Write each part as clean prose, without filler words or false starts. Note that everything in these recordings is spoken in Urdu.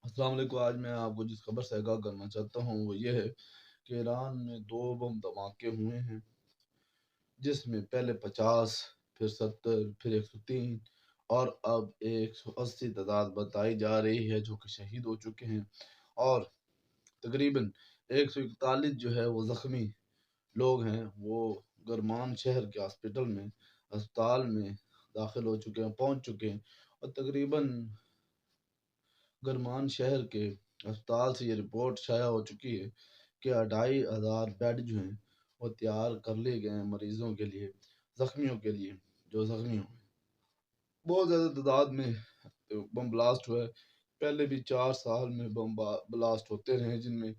السلام علیکم۔ آج میں آپ کو جس خبر سے آگاہ کرنا چاہتا ہوں وہ یہ ہے کہ ایران میں 2 بم دھماکے ہوئے ہیں، جس میں پہلے 50، پھر 70، پھر 103 اور اب 180 تعداد بتائی جا رہی ہے جو کہ شہید ہو چکے ہیں، اور تقریباً 141 جو ہے وہ زخمی لوگ ہیں، وہ گرمان شہر کے ہسپتال میں داخل ہو چکے ہیں، پہنچ چکے ہیں، اور تقریباً گرمان شہر کے اسپتال سے یہ رپورٹ شائع ہو چکی ہے کہ 2500 بیڈ جو ہیں وہ تیار کر لیے گئے ہیں مریضوں کے لیے، زخمیوں کے لیے جو زخمی ہوئے۔ بہت زیادہ تعداد میں بم بلاسٹ ہوا ہے۔ پہلے بھی 4 سال میں بم بلاسٹ ہوتے رہے جن میں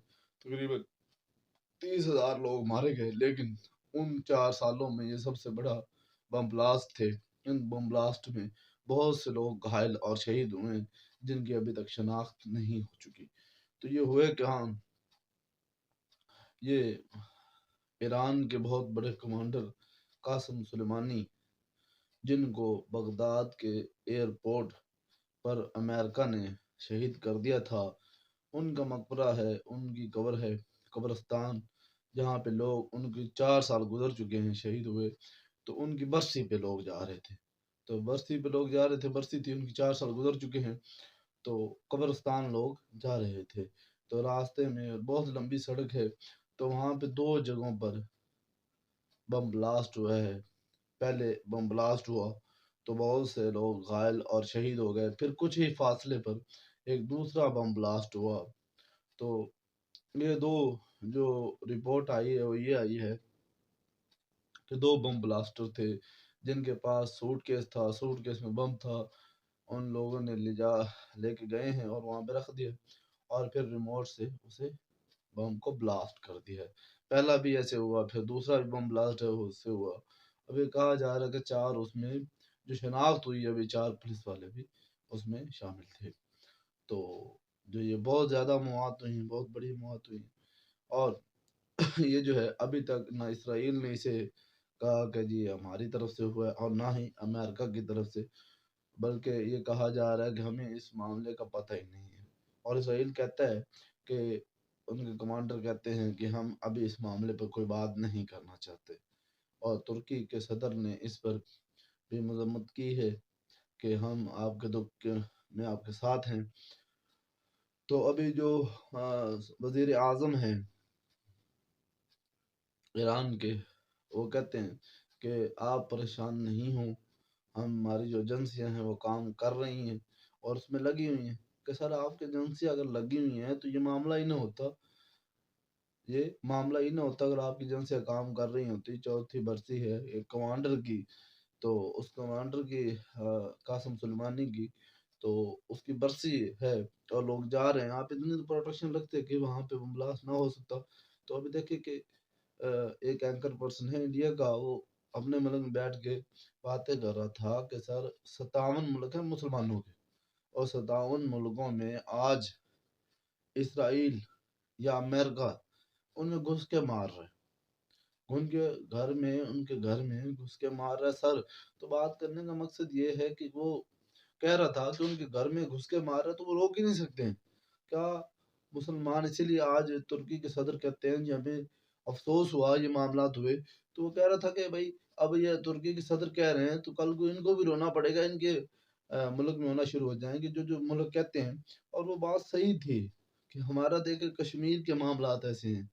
تقریباً 30,000 لوگ مارے گئے، لیکن ان 4 سالوں میں یہ سب سے بڑا بم بلاسٹ تھے۔ ان بم بلاسٹ میں بہت سے لوگ گھائل اور شہید ہوئے ہیں جن کی ابھی تک شناخت نہیں ہو چکی۔ تو یہ ہوئے کہاں؟ یہ ایران کے بہت بڑے کمانڈر قاسم سلیمانی، جن کو بغداد کے ایئرپورٹ پر امریکہ نے شہید کر دیا تھا، ان کا مقبرہ ہے، ان کی قبر ہے، قبرستان، جہاں پہ لوگ ان کے 4 سال گزر چکے ہیں شہید ہوئے، تو ان کی برسی پہ لوگ جا رہے تھے، برسی تھی، ان کی 4 سال گزر چکے ہیں، تو قبرستان لوگ جا رہے تھے، تو راستے میں بہت لمبی سڑک ہے، تو وہاں پہ 2 جگہوں پر بم بلاسٹ ہوا ہے۔ پہلے بم بلاسٹ ہوا تو بہت سے لوگ گھائل اور شہید ہو گئے، پھر کچھ ہی فاصلے پر ایک دوسرا بم بلاسٹ ہوا، تو یہ دو جو رپورٹ آئی ہے وہ یہ آئی ہے کہ 2 بم بلاسٹر تھے جن کے پاس سوٹ کیس تھا، سوٹ کیس میں بم تھا، ان لوگوں نے لے کے گئے ہیں اور وہاں پہ رکھ دیا، اور پھر ریموٹ سے اسے بم کو بلاسٹ کر دیا ہے۔ پہلا بھی ایسے ہوا، پھر دوسرا بھی بم بلاسٹ ہے اس سے ہوا۔ ابھی کہا جا رہا ہے کہ 4 اس میں جو شناخت ہوئی ہے، ابھی 4 پولیس والے بھی اس میں شامل تھے۔ تو جو یہ بہت زیادہ مواد ہوئی ہیں، بہت بڑی مواد ہوئی ہیں، اور یہ جو ہے ابھی تک نہ اسرائیل نے اسے کہا کہ جی ہماری طرف سے ہوا ہے، اور نہ ہی امریکہ کی طرف سے، بلکہ یہ کہا جا رہا ہے کہ ہمیں اس معاملے کا پتہ ہی نہیں ہے، اور اسرائیل کہتا ہے کہ ان کے کمانڈر کہتے ہیں کہ ہم ابھی اس معاملے پر کوئی بات نہیں کرنا چاہتے، اور ترکی کے صدر نے اس پر بھی مذمت کی ہے کہ ہم آپ کے دکھ میں آپ کے ساتھ ہیں۔ تو ابھی جو وزیر اعظم ہیں ایران کے، وہ کہتے ہیں کہ آپ پریشان نہیں ہوں، ہماری جو ایجنسیاں ہیں وہ کام کر رہی ہیں اور اس میں لگی ہوئی ہیں، کہ سر آپ کی ایجنسی اگر لگی ہوئی ہیں تو یہ معاملہ ہی نہ ہوتا، اگر آپ کی ایجنسیاں کام کر رہی ہوتی۔ چوتھی برسی ہے ایک کمانڈر کی، تو اس کمانڈر کی قاسم سلیمانی کی، تو اس کی برسی ہے اور لوگ جا رہے ہیں، آپ اتنی پروٹیکشن رکھتے کہ وہاں پہ بم بلاسٹ نہ ہو سکتا۔ تو ابھی دیکھیں کہ ایک اینکر پرسن ہے انڈیا کا، وہ اپنے ملک میں بیٹھ کے باتیں کر رہا تھا کہ سر 57 ملک ہیں مسلمانوں کے، اور 57 ملکوں میں آج اسرائیل یا امریکہ ان میں گھس کے مار رہے، ان کے گھر میں گھس کے مار رہا ہے سر۔ تو بات کرنے کا مقصد یہ ہے کہ وہ کہہ رہا تھا کہ ان کے گھر میں گھس کے مار رہا ہے تو وہ روک ہی نہیں سکتے ہیں کیا مسلمان؟ اسی لیے آج ترکی کے صدر کہتے ہیں جی ہمیں افسوس ہوا یہ معاملات ہوئے، تو وہ کہہ رہا تھا کہ بھائی اب یہ ترکی کے صدر کہہ رہے ہیں تو کل کو ان کو بھی رونا پڑے گا، ان کے ملک میں ہونا شروع ہو جائیں گے جو ملک کہتے ہیں۔ اور وہ بات صحیح تھی کہ ہمارا دیکھے کشمیر کے معاملات ایسے ہیں،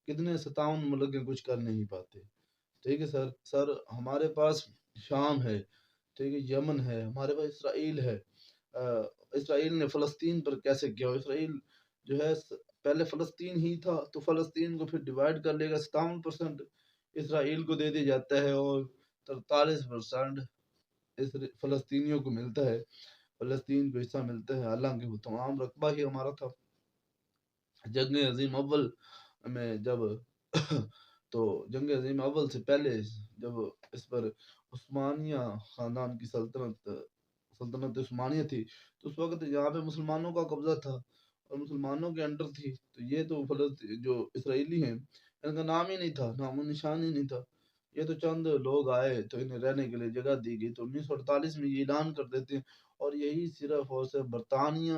کتنے 57 ملک ہیں کچھ کر نہیں پاتے، ٹھیک ہے سر ہمارے پاس شام ہے، ٹھیک ہے، یمن ہے، ہمارے پاس اسرائیل ہے۔ اسرائیل نے فلسطین پر کیسے کیا؟ اسرائیل جو ہے پہلے فلسطین ہی تھا، تو فلسطین کو پھر ڈیوائڈ کر لے گا، 57% اسرائیل کو دے دیا جاتا ہے اور 43% فلسطینیوں کو ملتا ہے، فلسطین کو حصہ ملتا ہے، حالانکہ وہ تمام رقبہ ہی ہمارا تھا۔ جنگ عظیم اول میں جب تو جنگ عظیم اول سے پہلے جب اس پر عثمانیہ خاندان کی سلطنت عثمانیہ تھی، تو اس وقت یہاں پہ مسلمانوں کا قبضہ تھا اور مسلمانوں کے انڈر تھی، تو یہ تو جو اسرائیلی ہیں ان کا نام ہی نہیں تھا، نام و نشان ہی نہیں تھا، یہ تو چند لوگ آئے تو انہیں رہنے کے لیے جگہ دی گئی، تو 1948 میں یہ اعلان کر دیتے ہیں، اور یہی صرف اور صرف برطانیہ